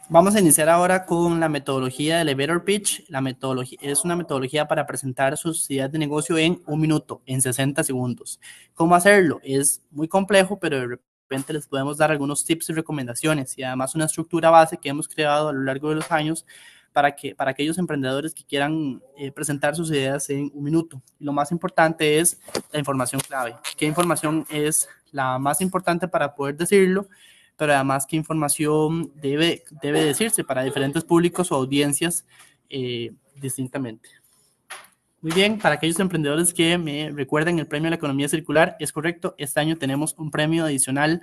Vamos a iniciar ahora con la metodología de Elevator Pitch. La metodología es una metodología para presentar sus ideas de negocio en un minuto, en 60 segundos. ¿Cómo hacerlo? Es muy complejo, pero de repente les podemos dar algunos tips y recomendaciones y además una estructura base que hemos creado a lo largo de los años para aquellos emprendedores que quieran presentar sus ideas en un minuto. Y lo más importante es la información clave. ¿Qué información es la más importante para poder decirlo? Pero además qué información debe decirse para diferentes públicos o audiencias distintamente. Muy bien, para aquellos emprendedores que me recuerden el premio a la economía circular, es correcto, este año tenemos un premio adicional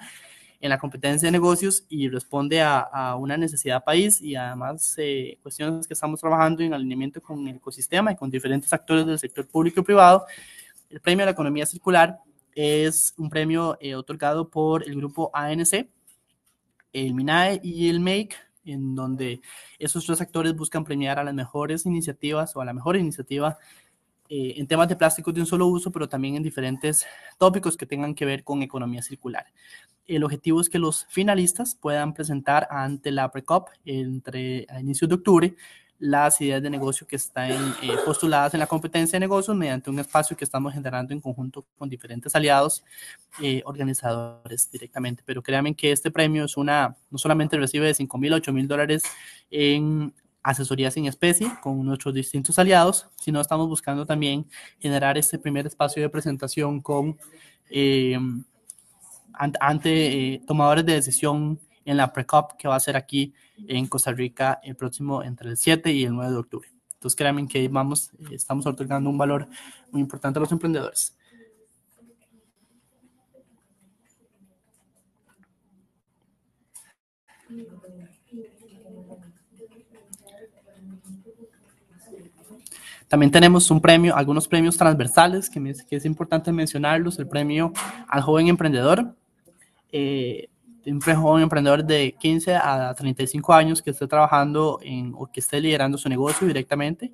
en la competencia de negocios y responde a una necesidad país y además cuestiones que estamos trabajando en alineamiento con el ecosistema y con diferentes actores del sector público y privado. El premio a la economía circular es un premio otorgado por el grupo ANC, el MINAE y el MAKE, en donde esos tres actores buscan premiar a las mejores iniciativas o a la mejor iniciativa en temas de plásticos de un solo uso, pero también en diferentes tópicos que tengan que ver con economía circular. El objetivo es que los finalistas puedan presentar ante la PRECOP a inicios de octubre las ideas de negocio que están postuladas en la competencia de negocios mediante un espacio que estamos generando en conjunto con diferentes aliados organizadores directamente. Pero créanme que este premio es no solamente recibe de $5,000 a $8,000 en asesorías en especie con nuestros distintos aliados, sino estamos buscando también generar este primer espacio de presentación con ante tomadores de decisión en la PRECOP que va a ser aquí en Costa Rica el próximo entre el 7 y el 9 de octubre. Entonces créanme que estamos otorgando un valor muy importante a los emprendedores. También tenemos algunos premios transversales que es importante mencionarlos. El premio al joven emprendedor, un joven emprendedor de 15 a 35 años que esté trabajando o que esté liderando su negocio directamente.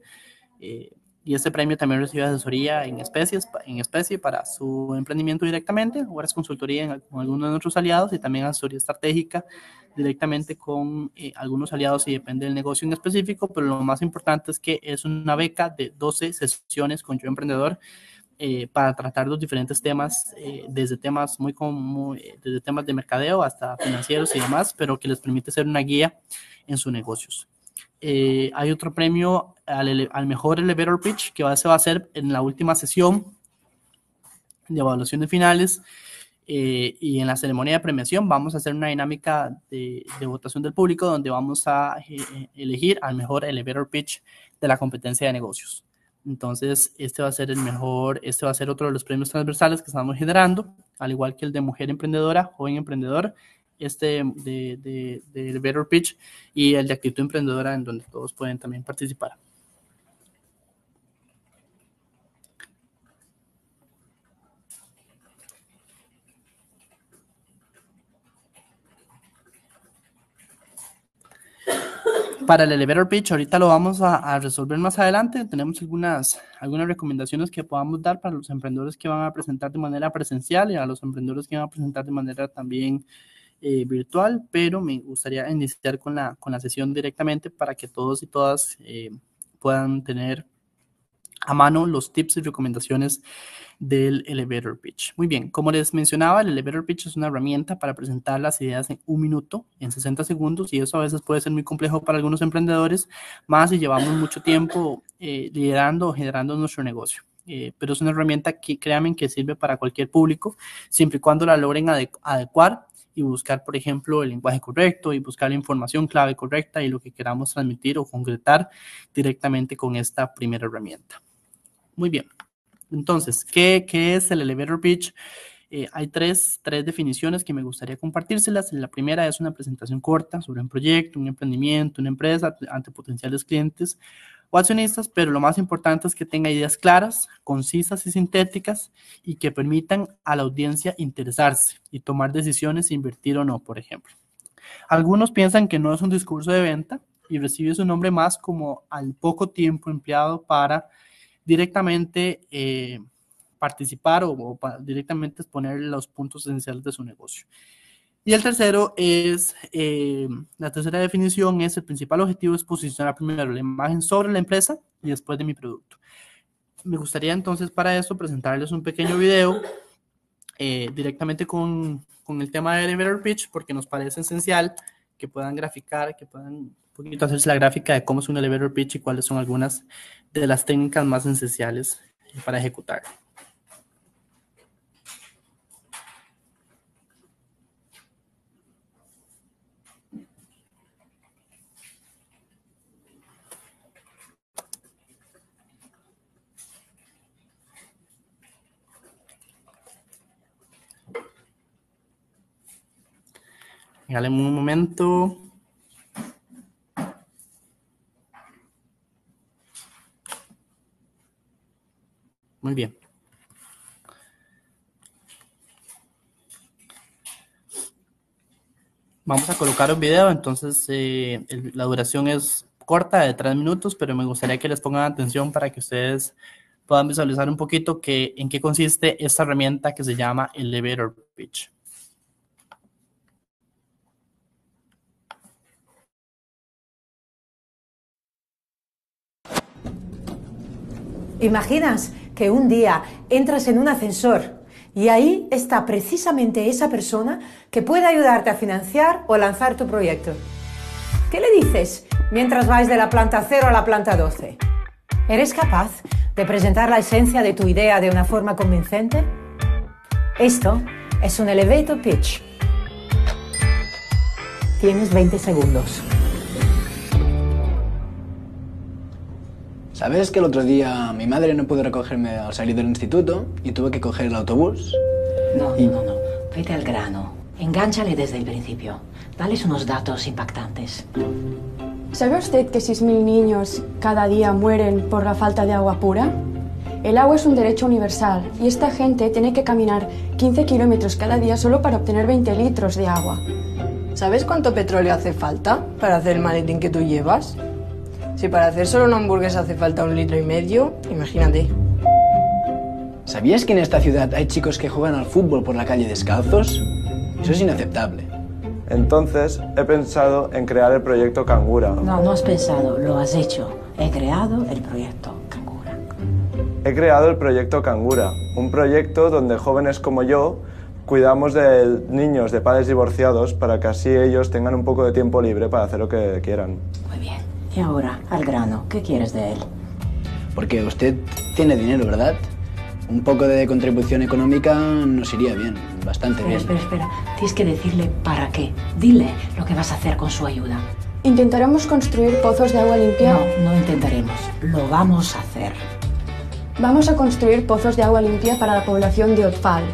Y este premio también recibe asesoría en especie para su emprendimiento directamente, horas consultoría con algunos de nuestros aliados y también asesoría estratégica directamente con algunos aliados y depende del negocio en específico, pero lo más importante es que es una beca de 12 sesiones con Yo Emprendedor para tratar los diferentes temas, desde temas desde temas de mercadeo hasta financieros y demás, pero que les permite ser una guía en sus negocios. Hay otro premio al mejor elevator pitch que se va a hacer en la última sesión de evaluaciones finales y en la ceremonia de premiación vamos a hacer una dinámica de votación del público donde vamos a elegir al mejor elevator pitch de la competencia de negocios. Entonces, este va a ser otro de los premios transversales que estamos generando, al igual que el de mujer emprendedora, joven emprendedor, de elevator pitch y el de actitud emprendedora en donde todos pueden también participar. Para el elevator pitch, ahorita lo vamos a resolver más adelante. Tenemos algunas recomendaciones que podamos dar para los emprendedores que van a presentar de manera presencial y a los emprendedores que van a presentar de manera también virtual, pero me gustaría iniciar con la sesión directamente para que todos y todas puedan tener a mano los tips y recomendaciones del elevator pitch. Muy bien, como les mencionaba, el elevator pitch es una herramienta para presentar las ideas en un minuto, en 60 segundos, y eso a veces puede ser muy complejo para algunos emprendedores, más si llevamos mucho tiempo liderando o generando nuestro negocio. Pero es una herramienta que créanme que sirve para cualquier público, siempre y cuando la logren adecuar y buscar, por ejemplo, el lenguaje correcto y buscar la información clave correcta y lo que queramos transmitir o concretar directamente con esta primera herramienta. Muy bien. Entonces, ¿qué es el elevator pitch? Hay tres definiciones que me gustaría compartírselas. La primera es una presentación corta sobre un proyecto, un emprendimiento, una empresa ante potenciales clientes o accionistas, pero lo más importante es que tenga ideas claras, concisas y sintéticas y que permitan a la audiencia interesarse y tomar decisiones, invertir o no, por ejemplo. Algunos piensan que no es un discurso de venta y recibe su nombre más como al poco tiempo empleado para directamente participar o directamente exponer los puntos esenciales de su negocio. Y el tercero es, la tercera definición es: el principal objetivo es posicionar primero la imagen sobre la empresa y después de mi producto. Me gustaría entonces para esto presentarles un pequeño video directamente con el tema del elevator pitch, porque nos parece esencial que puedan graficar, que puedan un poquito hacerse la gráfica de cómo es un elevator pitch y cuáles son algunas de las técnicas más esenciales para ejecutar. Regálenme un momento. Muy bien. Vamos a colocar un video, entonces la duración es corta, de 3 minutos, pero me gustaría que les pongan atención para que ustedes puedan visualizar un poquito en qué consiste esta herramienta que se llama Elevator Pitch. ¿Imaginas que un día entras en un ascensor y ahí está precisamente esa persona que puede ayudarte a financiar o lanzar tu proyecto? ¿Qué le dices mientras vais de la planta 0 a la planta 12? ¿Eres capaz de presentar la esencia de tu idea de una forma convincente? Esto es un elevator pitch. Tienes 20 segundos. ¿Sabes que el otro día mi madre no pudo recogerme al salir del instituto y tuve que coger el autobús? No. Vete al grano. Engánchale desde el principio. Dales unos datos impactantes. ¿Sabe usted que 6.000 niños cada día mueren por la falta de agua pura? El agua es un derecho universal y esta gente tiene que caminar 15 kilómetros cada día solo para obtener 20 litros de agua. ¿Sabes cuánto petróleo hace falta para hacer el maletín que tú llevas? Si para hacer solo una hamburguesa hace falta 1,5 litros, imagínate. ¿Sabías que en esta ciudad hay chicos que juegan al fútbol por la calle descalzos? Eso es inaceptable. Entonces, he pensado en crear el proyecto Cangura. No has pensado, lo has hecho. He creado el proyecto Cangura. He creado el proyecto Cangura, un proyecto donde jóvenes como yo cuidamos de niños de padres divorciados para que así ellos tengan un poco de tiempo libre para hacer lo que quieran. Muy bien. Y ahora, al grano. ¿Qué quieres de él? Porque usted tiene dinero, ¿verdad? Un poco de contribución económica nos iría bien, bastante bien. Espera. Tienes que decirle para qué. Dile lo que vas a hacer con su ayuda. Intentaremos construir pozos de agua limpia. No intentaremos. Lo vamos a hacer. Vamos a construir pozos de agua limpia para la población de Otfal.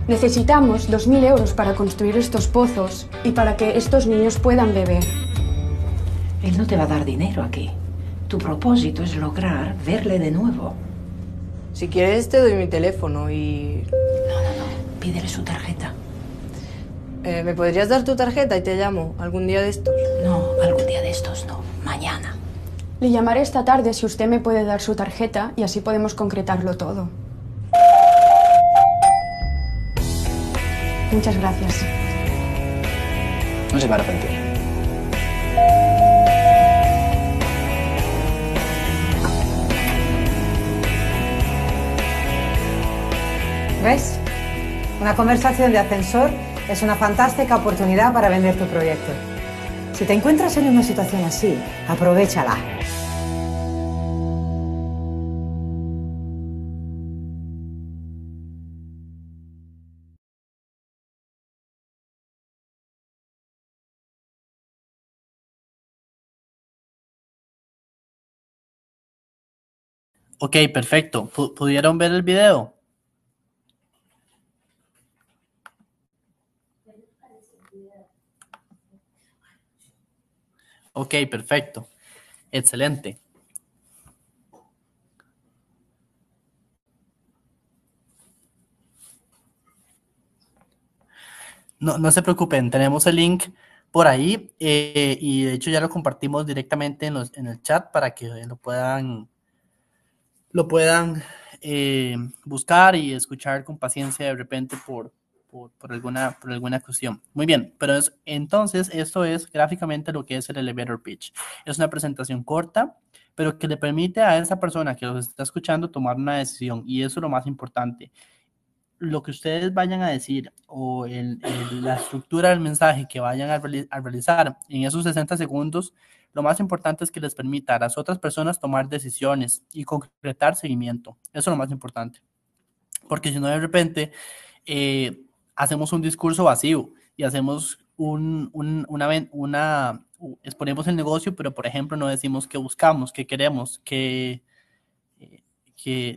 Necesitamos 2.000 euros para construir estos pozos y para que estos niños puedan beber. Él no te va a dar dinero aquí. Tu propósito es lograr verle de nuevo. Si quieres te doy mi teléfono y... No. Pídele su tarjeta. ¿Me podrías dar tu tarjeta y te llamo algún día de estos? No, algún día de estos no. Mañana. Le llamaré esta tarde si usted me puede dar su tarjeta y así podemos concretarlo todo. Muchas gracias. No se para frente. ¿Ves? Una conversación de ascensor es una fantástica oportunidad para vender tu proyecto. Si te encuentras en una situación así, aprovéchala. Ok, perfecto. ¿Pudieron ver el video? Ok, perfecto. Excelente. No se preocupen, tenemos el link por ahí y de hecho ya lo compartimos directamente en el chat para que lo puedan buscar y escuchar con paciencia de repente por alguna cuestión. Muy bien, pero entonces esto es gráficamente lo que es el elevator pitch. Es una presentación corta, pero que le permite a esa persona que los está escuchando tomar una decisión, y eso es lo más importante. Lo que ustedes vayan a decir o la estructura del mensaje que vayan a realizar en esos 60 segundos, lo más importante es que les permita a las otras personas tomar decisiones y concretar seguimiento. Eso es lo más importante. Porque si no, de repente hacemos un discurso vacío y hacemos exponemos el negocio, pero por ejemplo no decimos qué buscamos, qué queremos, que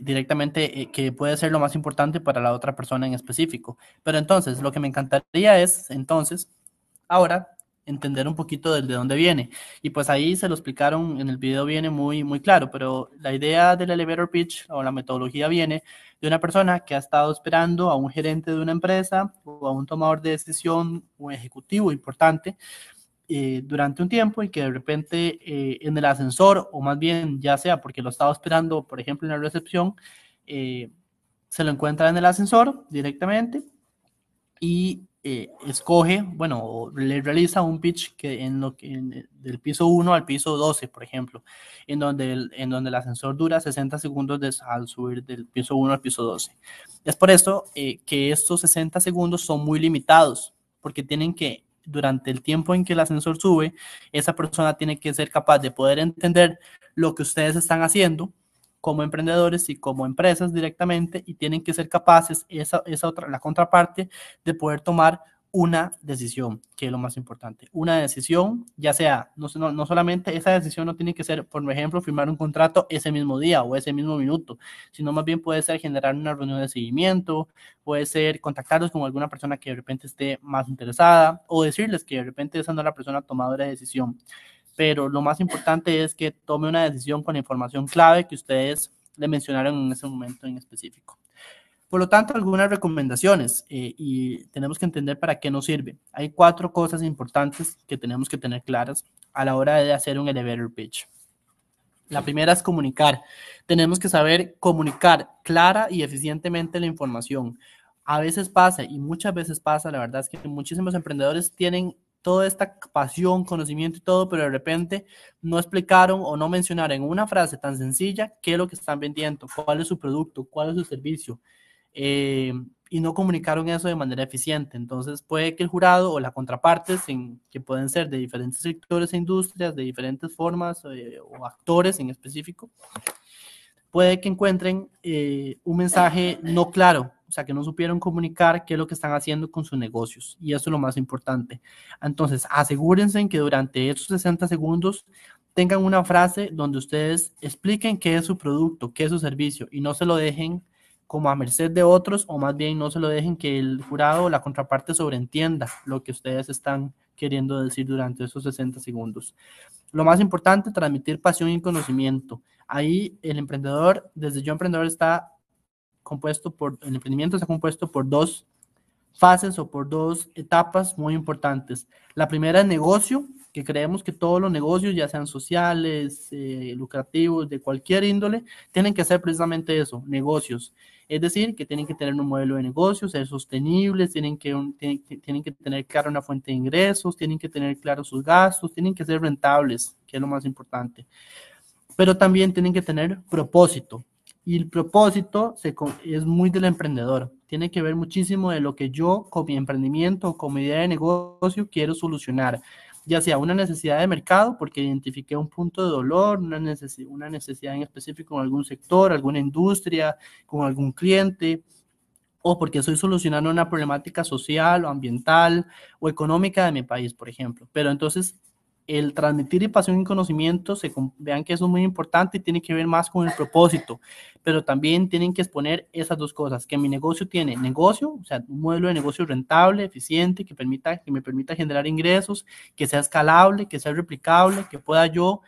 directamente que puede ser lo más importante para la otra persona en específico. Pero entonces, lo que me encantaría es, entonces, ahora, entender un poquito de dónde viene. Y pues ahí se lo explicaron, en el video viene muy, muy claro, pero la idea del elevator pitch o la metodología viene de una persona que ha estado esperando a un gerente de una empresa o a un tomador de decisión o ejecutivo importante durante un tiempo, y que de repente en el ascensor, o más bien ya sea porque lo estaba esperando, por ejemplo, en la recepción, se lo encuentra en el ascensor directamente y escoge, bueno, le realiza un pitch del piso 1 al piso 12, por ejemplo, en donde el ascensor dura 60 segundos al subir del piso 1 al piso 12. Es por esto que estos 60 segundos son muy limitados, porque tienen que, durante el tiempo en que el ascensor sube, esa persona tiene que ser capaz de poder entender lo que ustedes están haciendo como emprendedores y como empresas directamente, y tienen que ser capaces, la contraparte, de poder tomar una decisión, que es lo más importante. Una decisión, ya sea, no solamente esa decisión no tiene que ser, por ejemplo, firmar un contrato ese mismo día o ese mismo minuto, sino más bien puede ser generar una reunión de seguimiento, puede ser contactarlos con alguna persona que de repente esté más interesada, o decirles que de repente esa no es la persona tomadora de decisión. Pero lo más importante es que tome una decisión con la información clave que ustedes le mencionaron en ese momento en específico. Por lo tanto, algunas recomendaciones, y tenemos que entender para qué nos sirve. Hay 4 cosas importantes que tenemos que tener claras a la hora de hacer un elevator pitch. La primera es comunicar. Tenemos que saber comunicar clara y eficientemente la información. A veces pasa, y muchas veces pasa, la verdad es que muchísimos emprendedores tienen toda esta pasión, conocimiento y todo, pero de repente no explicaron o no mencionaron en una frase tan sencilla qué es lo que están vendiendo, cuál es su producto, cuál es su servicio, y no comunicaron eso de manera eficiente. Entonces puede que el jurado o la contraparte, que pueden ser de diferentes sectores e industrias, de diferentes formas o actores en específico, puede que encuentren un mensaje no claro, o sea, que no supieron comunicar qué es lo que están haciendo con sus negocios, y eso es lo más importante. Entonces, asegúrense en que durante esos 60 segundos tengan una frase donde ustedes expliquen qué es su producto, qué es su servicio, y no se lo dejen como a merced de otros, o más bien no se lo dejen que el jurado o la contraparte sobreentienda lo que ustedes están queriendo decir durante esos 60 segundos. Lo más importante, transmitir pasión y conocimiento. Ahí el emprendedor, desde Yo Emprendedor, el emprendimiento está compuesto por 2 fases o por 2 etapas muy importantes. La primera es negocio, que creemos que todos los negocios, ya sean sociales, lucrativos, de cualquier índole, tienen que ser precisamente eso, negocios. Es decir, que tienen que tener un modelo de negocio, ser sostenibles, tienen que tener clara una fuente de ingresos, tienen que tener claros sus gastos, tienen que ser rentables, que es lo más importante. Pero también tienen que tener propósito. Y el propósito es muy del emprendedor. Tiene que ver muchísimo de lo que yo, con mi emprendimiento o con mi idea de negocio, quiero solucionar. Ya sea una necesidad de mercado, porque identifiqué un punto de dolor, una necesidad en específico en algún sector, alguna industria, con algún cliente, o porque estoy solucionando una problemática social o ambiental o económica de mi país, por ejemplo. Pero entonces, el transmitir pasión y conocimiento, vean que eso es muy importante y tiene que ver más con el propósito, pero también tienen que exponer esas 2 cosas, que mi negocio tiene negocio, o sea, un modelo de negocio rentable, eficiente, que me permita generar ingresos, que sea escalable, que sea replicable, que pueda yo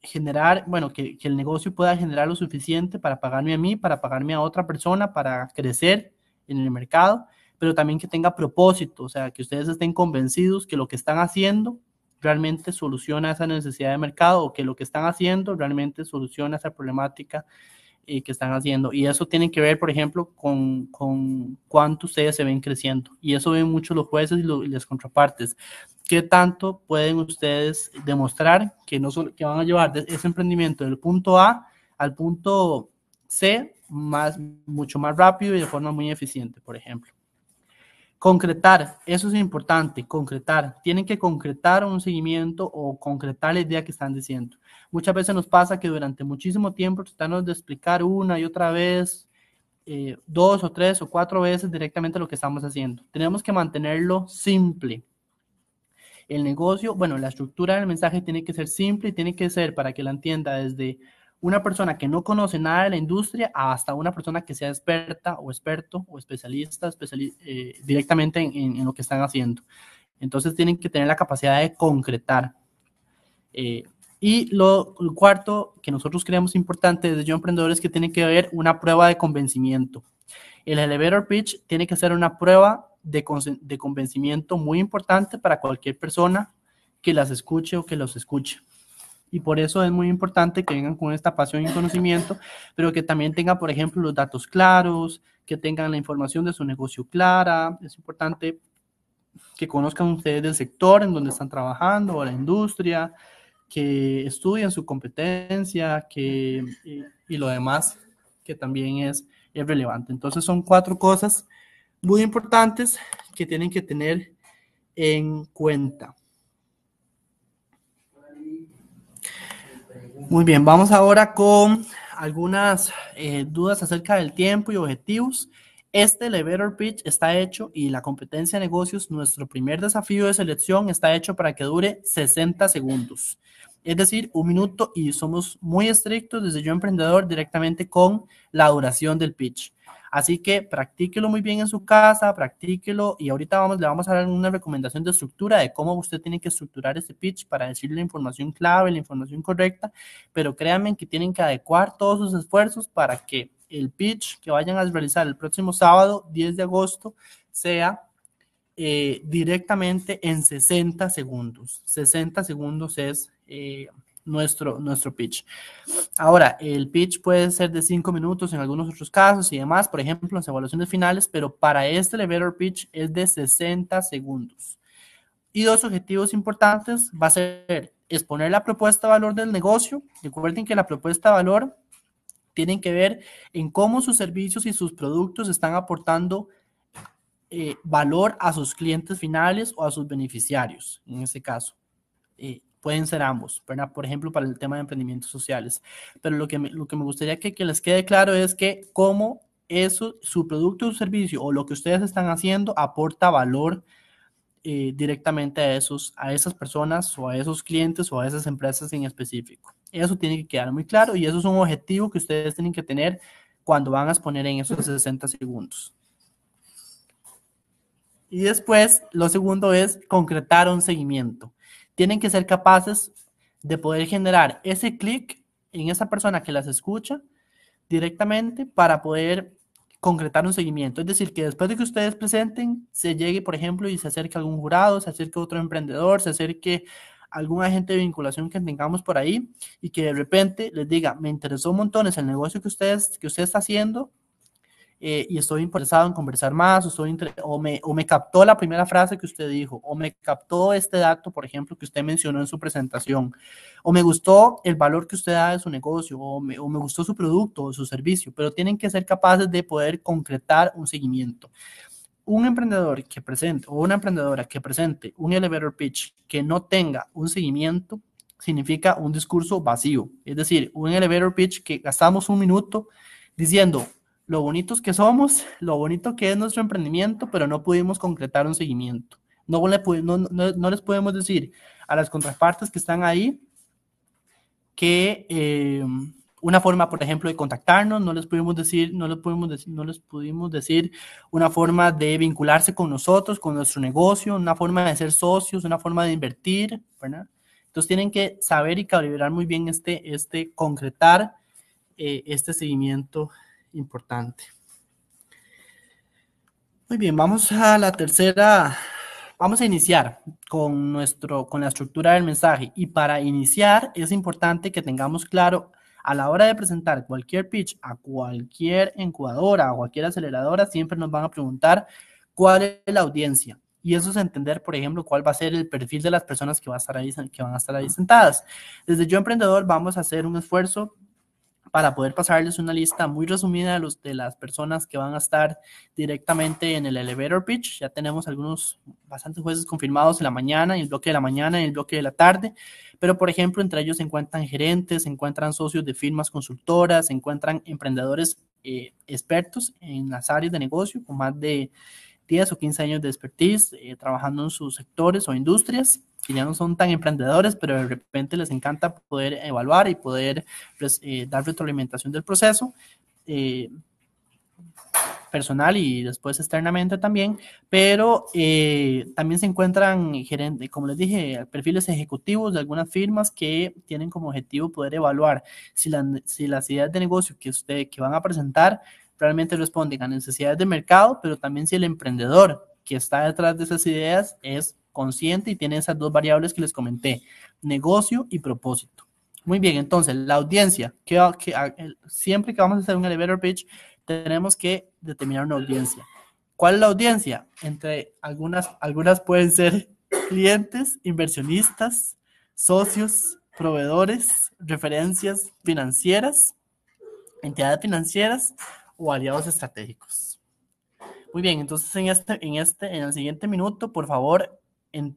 generar, bueno, que el negocio pueda generar lo suficiente para pagarme a mí, para pagarme a otra persona, para crecer en el mercado, pero también que tenga propósito, o sea, que ustedes estén convencidos que lo que están haciendo realmente soluciona esa necesidad de mercado, o que lo que están haciendo realmente soluciona esa problemática que están haciendo. Y eso tiene que ver, por ejemplo, con cuánto ustedes se ven creciendo. Y eso ven mucho los jueces y las contrapartes. ¿Qué tanto pueden ustedes demostrar que, no solo, que van a llevar ese emprendimiento del punto A al punto C mucho más rápido y de forma muy eficiente, por ejemplo? Concretar, eso es importante, concretar. Tienen que concretar un seguimiento o concretar la idea que están diciendo. Muchas veces nos pasa que durante muchísimo tiempo tratamos de explicar una y otra vez, 2 o 3 o 4 veces directamente lo que estamos haciendo. Tenemos que mantenerlo simple. El negocio, bueno, la estructura del mensaje tiene que ser simple y tiene que ser para que la entienda desde una persona que no conoce nada de la industria hasta una persona que sea experta o experto o especialista directamente en lo que están haciendo. Entonces tienen que tener la capacidad de concretar. Y lo cuarto que nosotros creemos importante desde Yo Emprendedor es que tiene que haber una prueba de convencimiento. El elevator pitch tiene que ser una prueba de convencimiento muy importante para cualquier persona que las escuche o que los escuche. Y por eso es muy importante que vengan con esta pasión y conocimiento, pero que también tengan, por ejemplo, los datos claros, que tengan la información de su negocio clara. Es importante que conozcan ustedes del sector en donde están trabajando o la industria, que estudien su competencia y lo demás que también es relevante. Entonces son 4 cosas muy importantes que tienen que tener en cuenta. Muy bien, vamos ahora con algunas dudas acerca del tiempo y objetivos. Este elevator pitch está hecho y la competencia de negocios, nuestro primer desafío de selección, está hecho para que dure 60 segundos. Es decir, 1 minuto, y somos muy estrictos desde Yo Emprendedor directamente con la duración del pitch. Así que practíquelo muy bien en su casa, practíquelo, y ahorita le vamos a dar una recomendación de estructura de cómo usted tiene que estructurar este pitch para decirle la información clave, la información correcta, pero créanme que tienen que adecuar todos sus esfuerzos para que el pitch que vayan a realizar el próximo sábado, 10 de agosto, sea directamente en 60 segundos. 60 segundos es nuestro pitch. Ahora, el pitch puede ser de 5 minutos en algunos otros casos y demás, por ejemplo, en las evaluaciones finales, pero para este elevator pitch es de 60 segundos. Y 2 objetivos importantes va a ser exponer la propuesta de valor del negocio. Recuerden que la propuesta de valor tiene que ver en cómo sus servicios y sus productos están aportando valor a sus clientes finales o a sus beneficiarios, en este caso. Pueden ser ambos, ¿verdad? Por ejemplo, para el tema de emprendimientos sociales. Pero lo que me gustaría que les quede claro es que cómo eso, su producto o su servicio o lo que ustedes están haciendo aporta valor directamente a esas personas o a esos clientes o a esas empresas en específico. Eso tiene que quedar muy claro y eso es un objetivo que ustedes tienen que tener cuando van a exponer en esos 60 segundos. Y después, lo segundo es concretar un seguimiento. Tienen que ser capaces de poder generar ese clic en esa persona que las escucha directamente para poder concretar un seguimiento. Es decir, que después de que ustedes presenten, se llegue, por ejemplo, y se acerque algún jurado, se acerque otro emprendedor, se acerque algún agente de vinculación que tengamos por ahí y que de repente les diga, me interesó montones el negocio que usted está haciendo, y estoy interesado en conversar más, o me captó la primera frase que usted dijo, o me captó este dato, por ejemplo, que usted mencionó en su presentación, o me gustó el valor que usted da de su negocio, o me gustó su producto o su servicio, pero tienen que ser capaces de poder concretar un seguimiento. Un emprendedor que presente, o una emprendedora que presente un elevator pitch que no tenga un seguimiento, significa un discurso vacío. Es decir, un elevator pitch que gastamos 1 minuto diciendo lo bonitos que somos, lo bonito que es nuestro emprendimiento, pero no pudimos concretar un seguimiento. No les podemos decir a las contrapartes que están ahí que una forma, por ejemplo, de contactarnos, no les pudimos decir una forma de vincularse con nosotros, con nuestro negocio, una forma de ser socios, una forma de invertir, ¿verdad? Entonces tienen que saber y calibrar muy bien concretar este seguimiento importante. Muy bien, vamos a la tercera. Vamos a iniciar con la estructura del mensaje, y para iniciar es importante que tengamos claro A la hora de presentar cualquier pitch a cualquier incubadora o cualquier aceleradora, siempre nos van a preguntar cuál es la audiencia. Y eso es entender, por ejemplo, cuál va a ser el perfil de las personas que van a estar ahí sentadas. Desde Yo Emprendedor vamos a hacer un esfuerzo para poder pasarles una lista muy resumida de las personas que van a estar directamente en el elevator pitch. Ya tenemos bastantes jueces confirmados en la mañana, en el bloque de la mañana, en el bloque de la tarde, pero por ejemplo, entre ellos se encuentran gerentes, se encuentran socios de firmas consultoras, se encuentran emprendedores expertos en las áreas de negocio con más de 10 o 15 años de expertise, trabajando en sus sectores o industrias, que ya no son tan emprendedores, pero de repente les encanta poder evaluar y poder dar retroalimentación del proceso personal y después externamente también, pero también se encuentran gerentes, como les dije, perfiles ejecutivos de algunas firmas que tienen como objetivo poder evaluar si las ideas de negocio que van a presentar realmente responden a necesidades de mercado, pero también si el emprendedor que está detrás de esas ideas es consciente y tiene esas dos variables que les comenté, negocio y propósito. Muy bien, entonces, la audiencia, siempre que vamos a hacer un elevator pitch, tenemos que determinar una audiencia. ¿Cuál es la audiencia? Entre algunas pueden ser clientes, inversionistas, socios, proveedores, referencias financieras, entidades financieras o aliados estratégicos. Muy bien, entonces en el siguiente minuto, por favor,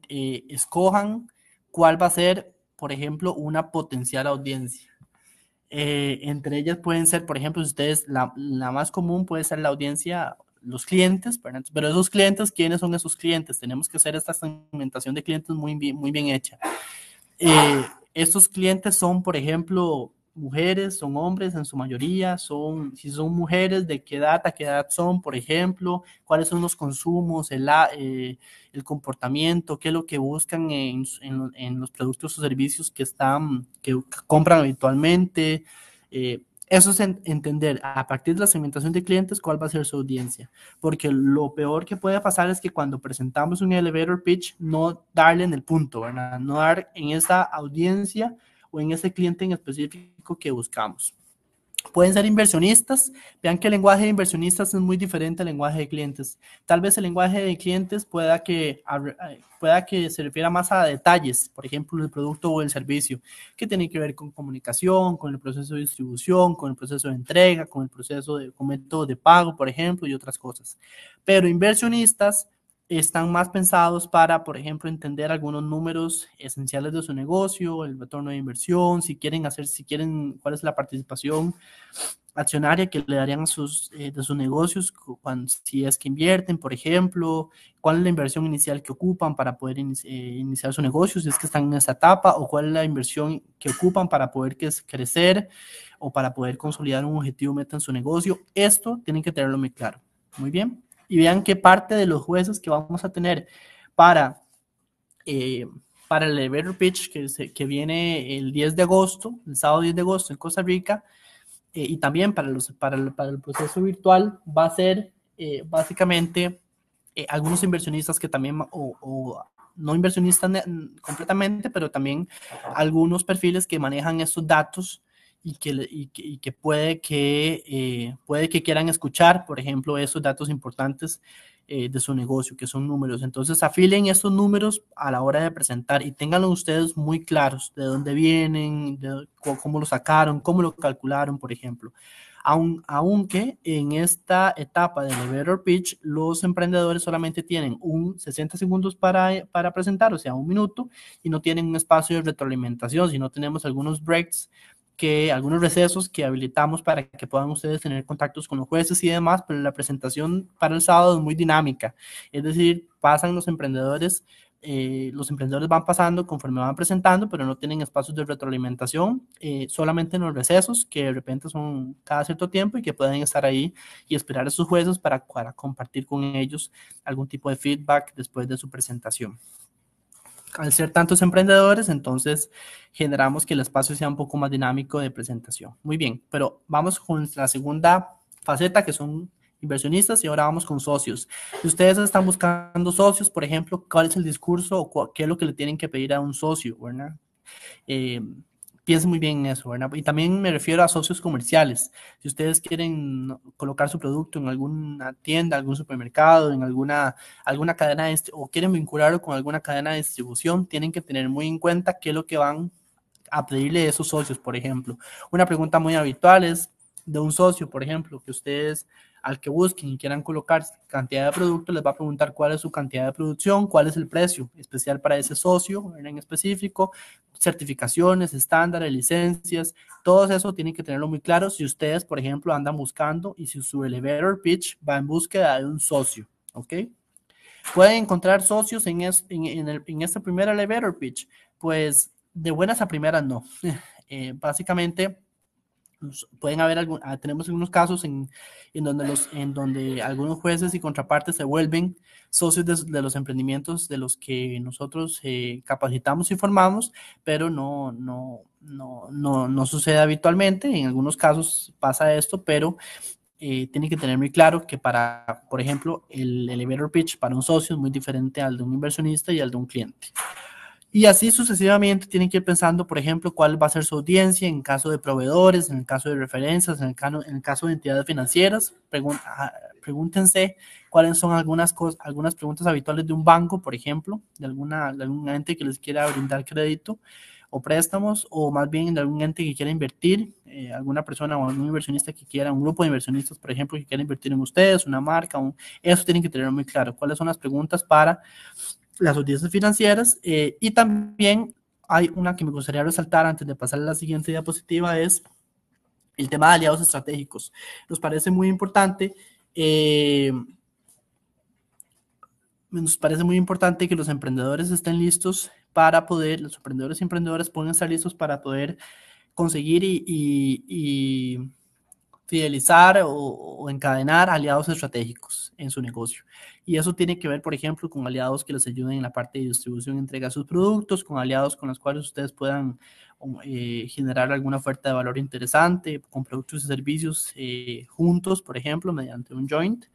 escojan cuál va a ser, por ejemplo, una potencial audiencia. Entre ellas pueden ser, por ejemplo, la más común puede ser la audiencia, los clientes, pero esos clientes, ¿quiénes son esos clientes? Tenemos que hacer esta segmentación de clientes muy bien hecha. Estos clientes son, por ejemplo, mujeres, son hombres en su mayoría, si son mujeres, ¿de qué edad, a qué edad son, por ejemplo? ¿Cuáles son los consumos, el comportamiento, qué es lo que buscan en los productos o servicios que compran habitualmente? Eso es entender a partir de la segmentación de clientes cuál va a ser su audiencia, porque lo peor que puede pasar es que cuando presentamos un elevator pitch no darle en el punto, ¿verdad? No dar en esa audiencia o en ese cliente en específico que buscamos. Pueden ser inversionistas. Vean que el lenguaje de inversionistas es muy diferente al lenguaje de clientes. Tal vez el lenguaje de clientes pueda que se refiera más a detalles, por ejemplo, el producto o el servicio, que tiene que ver con comunicación, con el proceso de distribución, con el proceso de entrega, con método de pago, por ejemplo, y otras cosas. Pero inversionistas están más pensados para, por ejemplo, entender algunos números esenciales de su negocio, el retorno de inversión, cuál es la participación accionaria que le darían de sus negocios si es que invierten, por ejemplo, cuál es la inversión inicial que ocupan para poder iniciar su negocio, si es que están en esa etapa, o cuál es la inversión que ocupan para poder crecer o para poder consolidar un objetivo meta en su negocio. Esto tienen que tenerlo muy claro. Muy bien. Y vean que parte de los jueces que vamos a tener para el elevator pitch que viene el 10 de agosto, el sábado 10 de agosto en Costa Rica, y también para el proceso virtual, va a ser básicamente algunos inversionistas que también, o no inversionistas completamente, pero también algunos perfiles que manejan estos datos y que puede que quieran escuchar, por ejemplo, esos datos importantes de su negocio, que son números. Entonces, afilen estos números a la hora de presentar y ténganlo ustedes muy claros de dónde vienen, cómo lo sacaron, cómo lo calcularon, por ejemplo. Aunque en esta etapa de elevator pitch, los emprendedores solamente tienen 60 segundos para presentar, o sea, 1 minuto, y no tienen un espacio de retroalimentación, sino tenemos algunos breaks, algunos recesos que habilitamos para que puedan ustedes tener contactos con los jueces y demás, pero la presentación para el sábado es muy dinámica, es decir, pasan los emprendedores van pasando conforme van presentando, pero no tienen espacios de retroalimentación, solamente en los recesos, que de repente son cada cierto tiempo y que pueden estar ahí y esperar a sus jueces para compartir con ellos algún tipo de feedback después de su presentación. Al ser tantos emprendedores, entonces generamos que el espacio sea un poco más dinámico de presentación. Muy bien, pero vamos con la segunda faceta, que son inversionistas, y ahora vamos con socios. Si ustedes están buscando socios, por ejemplo, ¿cuál es el discurso o qué es lo que le tienen que pedir a un socio, ¿verdad? piensen muy bien en eso, ¿verdad? Y también me refiero a socios comerciales. Si ustedes quieren colocar su producto en alguna tienda, algún supermercado, en alguna cadena o quieren vincularlo con alguna cadena de distribución, tienen que tener muy en cuenta qué es lo que van a pedirle de esos socios, por ejemplo. Una pregunta muy habitual es de un socio, por ejemplo, que ustedes al que busquen y quieran colocar cantidad de producto, les va a preguntar cuál es su cantidad de producción, cuál es el precio especial para ese socio en específico, certificaciones, estándares, licencias, todo eso tienen que tenerlo muy claro si ustedes, por ejemplo, andan buscando y si su elevator pitch va en búsqueda de un socio, ¿ok? Pueden encontrar socios en este primer elevator pitch, pues de buenas a primeras no. Básicamente pueden haber tenemos algunos casos en donde algunos jueces y contrapartes se vuelven socios de los emprendimientos de los que nosotros capacitamos y formamos, pero no sucede habitualmente. En algunos casos pasa esto, pero tienen que tener muy claro que para, por ejemplo, el elevator pitch para un socio es muy diferente al de un inversionista y al de un cliente. Y así sucesivamente tienen que ir pensando, por ejemplo, cuál va a ser su audiencia en caso de proveedores, en el caso de referencias, en el caso de entidades financieras. Pregúntense cuáles son algunas preguntas habituales de un banco, por ejemplo, de algún ente que les quiera brindar crédito o préstamos, o más bien de algún ente que quiera invertir, alguna persona o algún inversionista que quiera, un grupo de inversionistas, por ejemplo, que quiera invertir en ustedes, una marca, eso tienen que tener muy claro. ¿Cuáles son las preguntas para las audiencias financieras? Y también hay una que me gustaría resaltar antes de pasar a la siguiente diapositiva, es el tema de aliados estratégicos. Nos parece muy importante que los emprendedores estén listos los emprendedores y emprendedoras pueden estar listos para poder conseguir y fidelizar o encadenar aliados estratégicos en su negocio. Y eso tiene que ver, por ejemplo, con aliados que les ayuden en la parte de distribución y entrega de sus productos, con aliados con los cuales ustedes puedan generar alguna oferta de valor interesante, con productos y servicios juntos, por ejemplo, mediante un joint.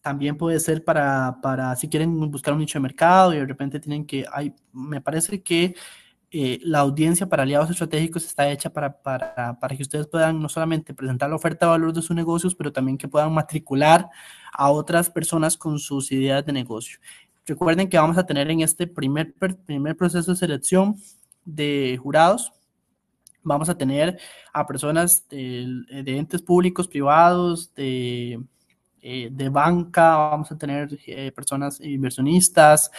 También puede ser para si quieren buscar un nicho de mercado y de repente me parece que la audiencia para aliados estratégicos está hecha para que ustedes puedan no solamente presentar la oferta de valor de sus negocios, pero también que puedan matricular a otras personas con sus ideas de negocio. Recuerden que vamos a tener en este primer proceso de selección de jurados, vamos a tener a personas de entes públicos, privados, de banca, vamos a tener personas inversionistas,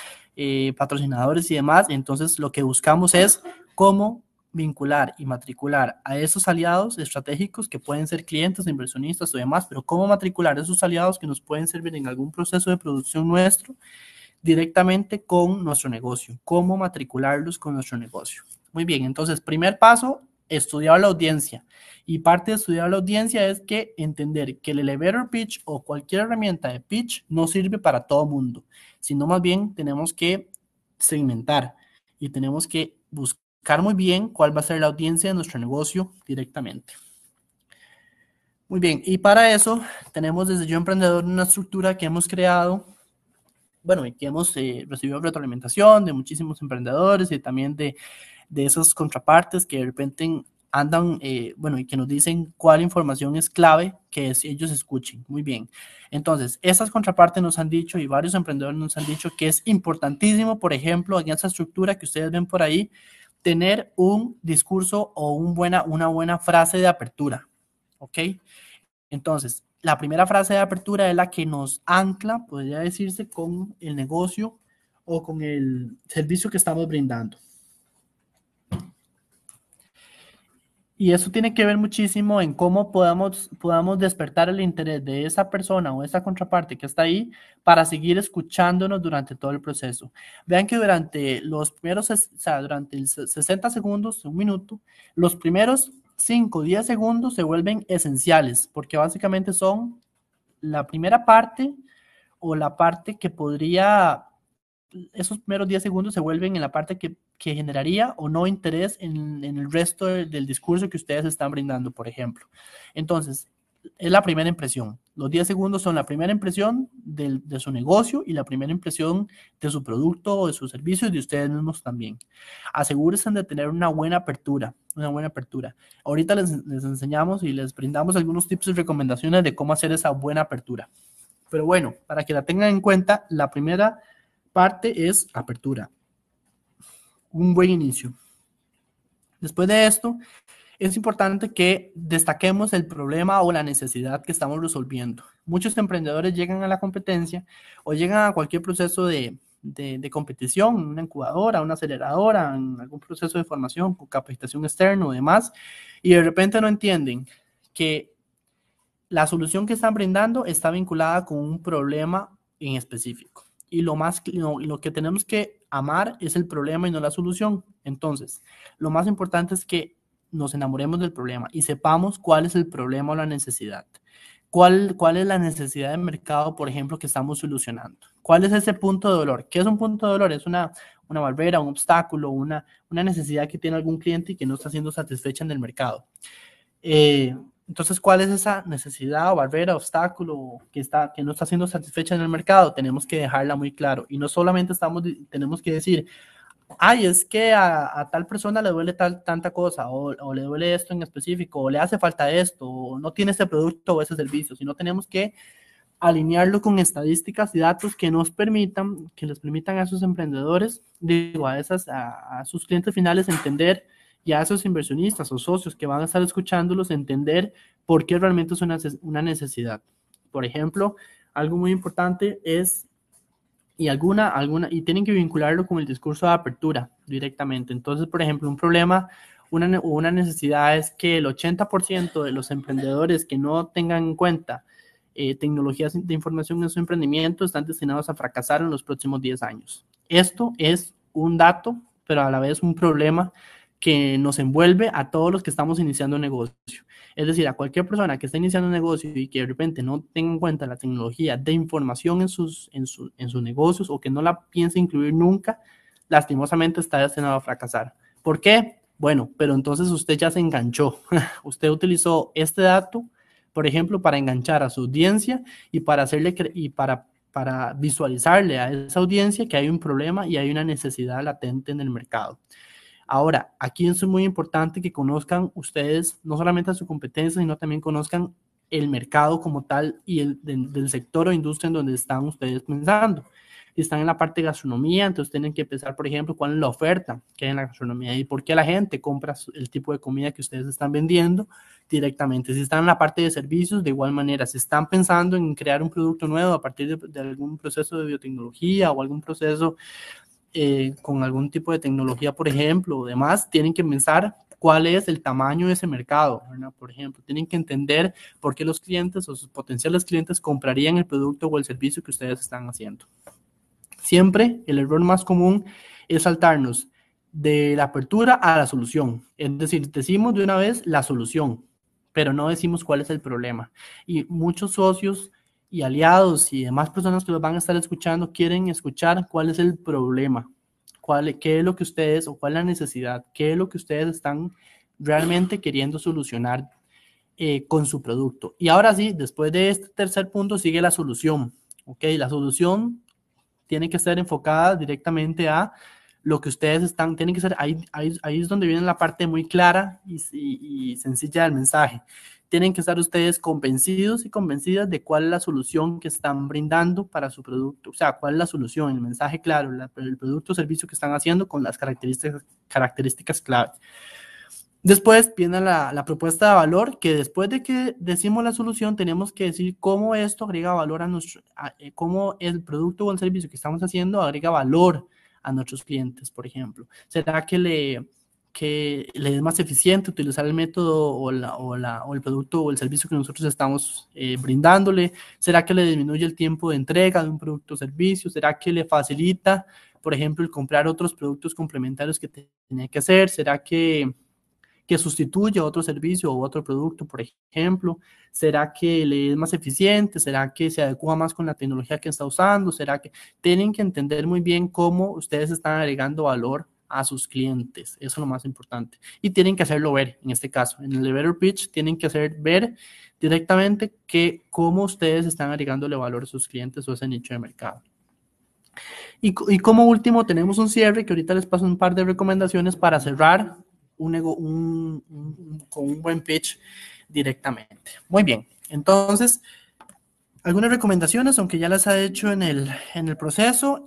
patrocinadores y demás. Entonces lo que buscamos es cómo vincular y matricular a esos aliados estratégicos que pueden ser clientes, inversionistas o demás, pero cómo matricular a esos aliados que nos pueden servir en algún proceso de producción nuestro directamente con nuestro negocio, cómo matricularlos con nuestro negocio. Muy bien, entonces primer paso, estudiar la audiencia. Y parte de estudiar la audiencia es que entender que el elevator pitch o cualquier herramienta de pitch no sirve para todo mundo, sino más bien tenemos que segmentar y tenemos que buscar muy bien cuál va a ser la audiencia de nuestro negocio directamente. Muy bien, y para eso tenemos desde Yo Emprendedor una estructura que hemos creado, bueno, y que hemos recibido retroalimentación de muchísimos emprendedores y también de esas contrapartes que de repente andan, y que nos dicen cuál información es clave que ellos escuchen. Muy bien. Entonces, esas contrapartes nos han dicho y varios emprendedores nos han dicho que es importantísimo, por ejemplo, en esa estructura que ustedes ven por ahí, tener un discurso o una buena frase de apertura. ¿Ok? Entonces, la primera frase de apertura es la que nos ancla, podría decirse, con el negocio o con el servicio que estamos brindando. Y eso tiene que ver muchísimo en cómo podamos despertar el interés de esa persona o esa contraparte que está ahí para seguir escuchándonos durante todo el proceso. Vean que durante durante el 60 segundos, un minuto, los primeros 5 o 10 segundos se vuelven esenciales porque básicamente son la primera parte o la parte que esos primeros 10 segundos se vuelven en la parte que generaría o no interés en el resto del discurso que ustedes están brindando, por ejemplo. Entonces, es la primera impresión. Los 10 segundos son la primera impresión de su negocio y la primera impresión de su producto o de su servicio y de ustedes mismos también. Asegúrense de tener una buena apertura, una buena apertura. Ahorita les enseñamos y les brindamos algunos tips y recomendaciones de cómo hacer esa buena apertura. Pero bueno, para que la tengan en cuenta, la primera parte es apertura. Un buen inicio. Después de esto, es importante que destaquemos el problema o la necesidad que estamos resolviendo. Muchos emprendedores llegan a la competencia o llegan a cualquier proceso de competición, una incubadora, una aceleradora, en algún proceso de formación, con capacitación externa o demás, y de repente no entienden que la solución que están brindando está vinculada con un problema en específico. Y lo que tenemos que amar es el problema y no la solución. Entonces, lo más importante es que nos enamoremos del problema y sepamos cuál es el problema o la necesidad. ¿Cuál es la necesidad de mercado, por ejemplo, que estamos solucionando? ¿Cuál es ese punto de dolor? ¿Qué es un punto de dolor? Es una barrera, un obstáculo, una necesidad que tiene algún cliente y que no está siendo satisfecha en el mercado. Entonces, ¿cuál es esa necesidad o barrera, obstáculo que no está siendo satisfecha en el mercado? Tenemos que dejarla muy claro. Y no solamente tenemos que decir, ay, es que a tal persona le duele tanta cosa, o le duele esto en específico, o le hace falta esto, o no tiene ese producto o ese servicio, sino tenemos que alinearlo con estadísticas y datos que les permitan a esos emprendedores, a sus clientes finales entender, y a esos inversionistas o socios que van a estar escuchándolos entender por qué realmente es una necesidad. Por ejemplo, algo muy importante es y tienen que vincularlo con el discurso de apertura directamente. Entonces, por ejemplo, un problema, una necesidad es que el 80% de los emprendedores que no tengan en cuenta tecnologías de información en su emprendimiento están destinados a fracasar en los próximos 10 años. Esto es un dato, pero a la vez un problema que nos envuelve a todos los que estamos iniciando un negocio. Es decir, a cualquier persona que está iniciando un negocio y que de repente no tenga en cuenta la tecnología de información en sus negocios o que no la piense incluir nunca, lastimosamente está destinado a fracasar. ¿Por qué? Bueno, pero entonces usted ya se enganchó. Usted utilizó este dato, por ejemplo, para enganchar a su audiencia y para visualizarle a esa audiencia que hay un problema y hay una necesidad latente en el mercado. Ahora, aquí es muy importante que conozcan ustedes no solamente a su competencia, sino también conozcan el mercado como tal y del sector o industria en donde están ustedes pensando. Si están en la parte de gastronomía, entonces tienen que pensar, por ejemplo, cuál es la oferta que hay en la gastronomía y por qué la gente compra el tipo de comida que ustedes están vendiendo directamente. Si están en la parte de servicios, de igual manera, si están pensando en crear un producto nuevo a partir de algún proceso de biotecnología o algún proceso con algún tipo de tecnología, por ejemplo, o demás, tienen que pensar cuál es el tamaño de ese mercado, ¿verdad? Por ejemplo, tienen que entender por qué los clientes o sus potenciales clientes comprarían el producto o el servicio que ustedes están haciendo. Siempre el error más común es saltarnos de la apertura a la solución. Es decir, decimos de una vez la solución, pero no decimos cuál es el problema. Y muchos socios y aliados y demás personas que los van a estar escuchando quieren escuchar cuál es el problema, qué es lo que ustedes o cuál es la necesidad, qué es lo que ustedes están realmente queriendo solucionar con su producto. Y ahora sí, después de este tercer punto sigue la solución. ¿Ok? La solución tiene que ser enfocada directamente a lo que ustedes tienen que ser, ahí es donde viene la parte muy clara y sencilla del mensaje. Tienen que estar ustedes convencidos y convencidas de cuál es la solución que están brindando para su producto. O sea, cuál es la solución, el mensaje claro, el producto o servicio que están haciendo con las características clave. Después viene la propuesta de valor, que después de que decimos la solución, tenemos que decir cómo esto agrega valor cómo el producto o el servicio que estamos haciendo agrega valor a nuestros clientes, por ejemplo. ¿Será que le es más eficiente utilizar el método o el producto o el servicio que nosotros estamos brindándole? ¿Será que le disminuye el tiempo de entrega de un producto o servicio? ¿Será que le facilita, por ejemplo, el comprar otros productos complementarios que tenía que hacer? ¿Será que sustituye otro servicio o otro producto, por ejemplo? ¿Será que le es más eficiente? ¿Será que se adecua más con la tecnología que está usando? ¿Será que tienen que entender muy bien cómo ustedes están agregando valor a sus clientes. Eso es lo más importante. Y tienen que hacerlo ver, en este caso. En el elevator pitch tienen que hacer ver directamente cómo ustedes están agregándole valor a sus clientes o a ese nicho de mercado. Y como último tenemos un cierre que ahorita les paso un par de recomendaciones para cerrar con un buen pitch directamente. Muy bien, entonces algunas recomendaciones, aunque ya las he hecho en el proceso,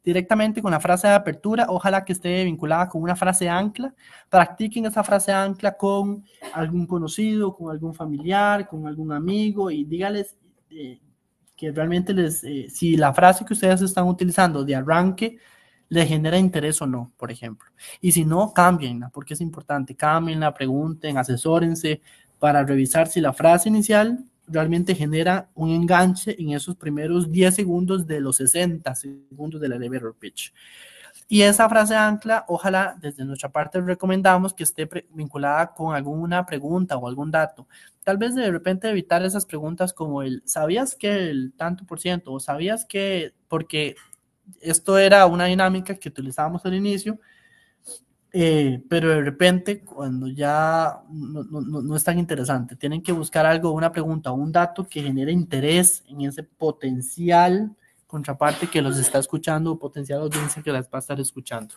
directamente con la frase de apertura, ojalá que esté vinculada con una frase ancla. Practiquen esa frase ancla con algún conocido, con algún familiar, con algún amigo y dígales que realmente si la frase que ustedes están utilizando de arranque les genera interés o no, por ejemplo. Y si no, cámbienla, porque es importante. Cámbienla, pregunten, asesórense para revisar si la frase inicial realmente genera un enganche en esos primeros 10 segundos de los 60 segundos del elevator pitch. Y esa frase ancla, ojalá desde nuestra parte recomendamos que esté vinculada con alguna pregunta o algún dato. Tal vez de repente evitar esas preguntas como ¿sabías que el tanto por ciento? O ¿sabías que? Porque esto era una dinámica que utilizábamos al inicio, pero de repente cuando ya no es tan interesante, tienen que buscar algo, una pregunta o un dato que genere interés en ese potencial contraparte que los está escuchando o potencial audiencia que las va a estar escuchando.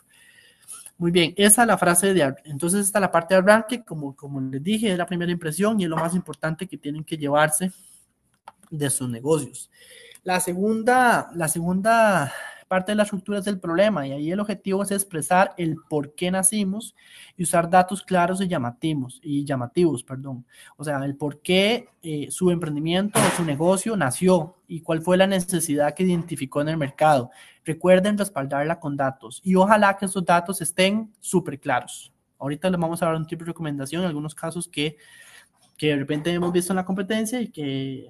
Muy bien, esa es la frase entonces esta es la parte de arranque, como les dije, es la primera impresión y es lo más importante que tienen que llevarse de sus negocios. La segunda parte de la estructura es el problema y ahí el objetivo es expresar el por qué nacimos y usar datos claros y llamativos, o sea, el por qué su emprendimiento o su negocio nació y cuál fue la necesidad que identificó en el mercado. Recuerden respaldarla con datos y ojalá que esos datos estén súper claros. Ahorita les vamos a dar un tipo de recomendación en algunos casos que de repente hemos visto en la competencia y que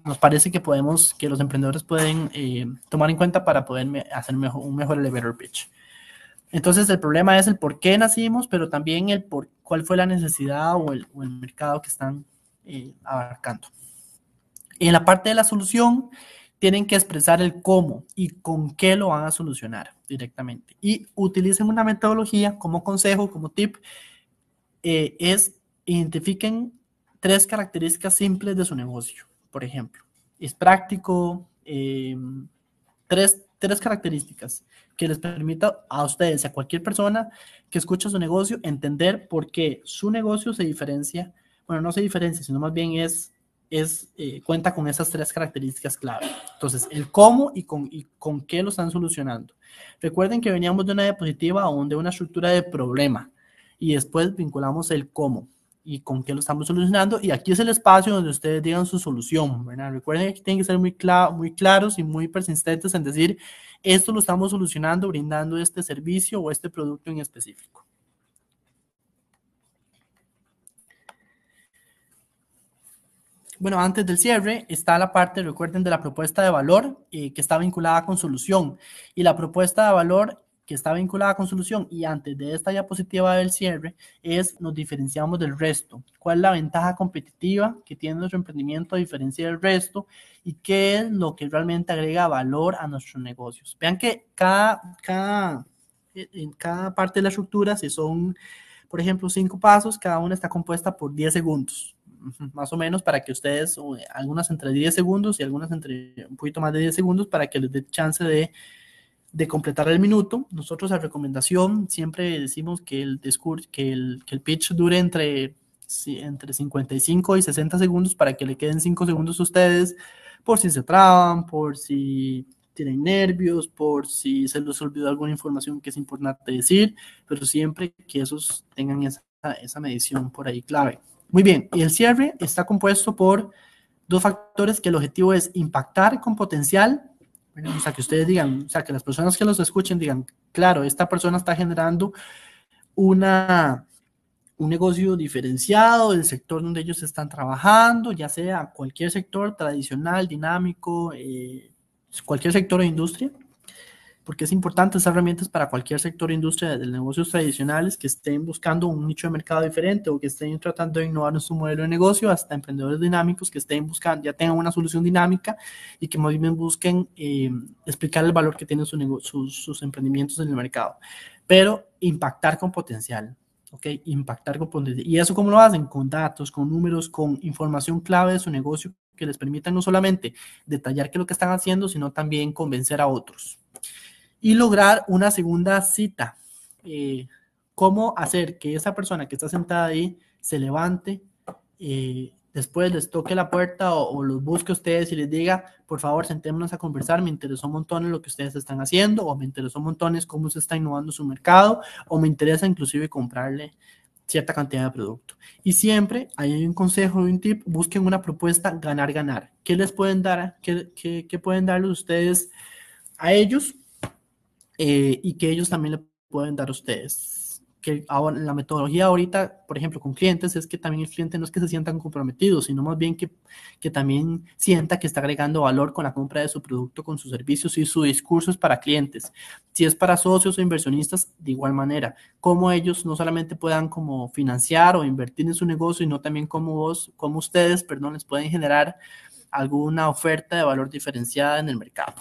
nos parece que los emprendedores pueden tomar en cuenta para poder hacer un mejor elevator pitch. Entonces el problema es el por qué nacimos, pero también cuál fue la necesidad o el mercado que están abarcando. En la parte de la solución tienen que expresar el cómo y con qué lo van a solucionar directamente. Y utilicen una metodología como consejo, como tip, identifiquen 3 características simples de su negocio, por ejemplo. Es práctico, 3 características que les permita a ustedes, a cualquier persona que escuche su negocio, entender por qué su negocio se diferencia, bueno, no se diferencia, sino más bien cuenta con esas 3 características clave. Entonces, el cómo y con qué lo están solucionando. Recuerden que veníamos de una diapositiva o de una estructura de problema y después vinculamos el cómo y con qué lo estamos solucionando, y aquí es el espacio donde ustedes digan su solución, ¿verdad? Recuerden que tienen que ser muy claros y muy persistentes en decir, esto lo estamos solucionando brindando este servicio o este producto en específico. Bueno, antes del cierre está la parte, recuerden, de la propuesta de valor que está vinculada con solución, y la propuesta de valor que está vinculada con solución y antes de esta diapositiva del cierre nos diferenciamos del resto. ¿Cuál es la ventaja competitiva que tiene nuestro emprendimiento a diferencia del resto? ¿Y qué es lo que realmente agrega valor a nuestros negocios? Vean que en cada parte de la estructura, si son, por ejemplo, 5 pasos, cada una está compuesta por 10 segundos. Más o menos para que ustedes, algunas entre 10 segundos y algunas entre un poquito más de 10 segundos para que les dé chance de completar el minuto. Nosotros a recomendación siempre decimos que el pitch dure entre 55 y 60 segundos para que le queden 5 segundos a ustedes por si se traban, por si tienen nervios, por si se les olvidó alguna información que es importante decir, pero siempre que esos tengan esa medición por ahí clave. Muy bien, y el cierre está compuesto por 2 factores que el objetivo es impactar con potencial. O sea, que ustedes digan, o sea, que las personas que los escuchen digan, claro, esta persona está generando un negocio diferenciado del sector donde ellos están trabajando, ya sea cualquier sector tradicional, dinámico, cualquier sector de industria. porque es importante esas herramientas para cualquier sector o industria de negocios tradicionales que estén buscando un nicho de mercado diferente o que estén tratando de innovar en su modelo de negocio, hasta emprendedores dinámicos que estén buscando, ya tengan una solución dinámica y que más bien busquen explicar el valor que tienen sus emprendimientos en el mercado, pero impactar con potencial. ¿Ok? Impactar con potencial. ¿Y eso cómo lo hacen? Con datos, con números, con información clave de su negocio que les permitan no solamente detallar qué es lo que están haciendo, sino también convencer a otros. Y lograr una segunda cita. ¿Cómo hacer que esa persona que está sentada ahí se levante, después les toque la puerta o los busque a ustedes y les diga, por favor, sentémonos a conversar, me interesó un montón lo que ustedes están haciendo, o me interesó un montón cómo se está innovando su mercado, o me interesa inclusive comprarle cierta cantidad de producto? Y siempre hay un consejo, un tip: busquen una propuesta ganar-ganar. ¿Qué les pueden dar? ¿Qué pueden darles ustedes a ellos? Y que ellos también le pueden dar a ustedes. Que ahora, la metodología ahorita, por ejemplo, con clientes, es que también el cliente no es que se sientan comprometidos, sino más bien que también sienta que está agregando valor con la compra de su producto, con sus servicios, y su discurso es para clientes. Si es para socios o inversionistas, de igual manera, cómo ellos no solamente puedan como financiar o invertir en su negocio, sino también cómo ustedes, les pueden generar alguna oferta de valor diferenciada en el mercado.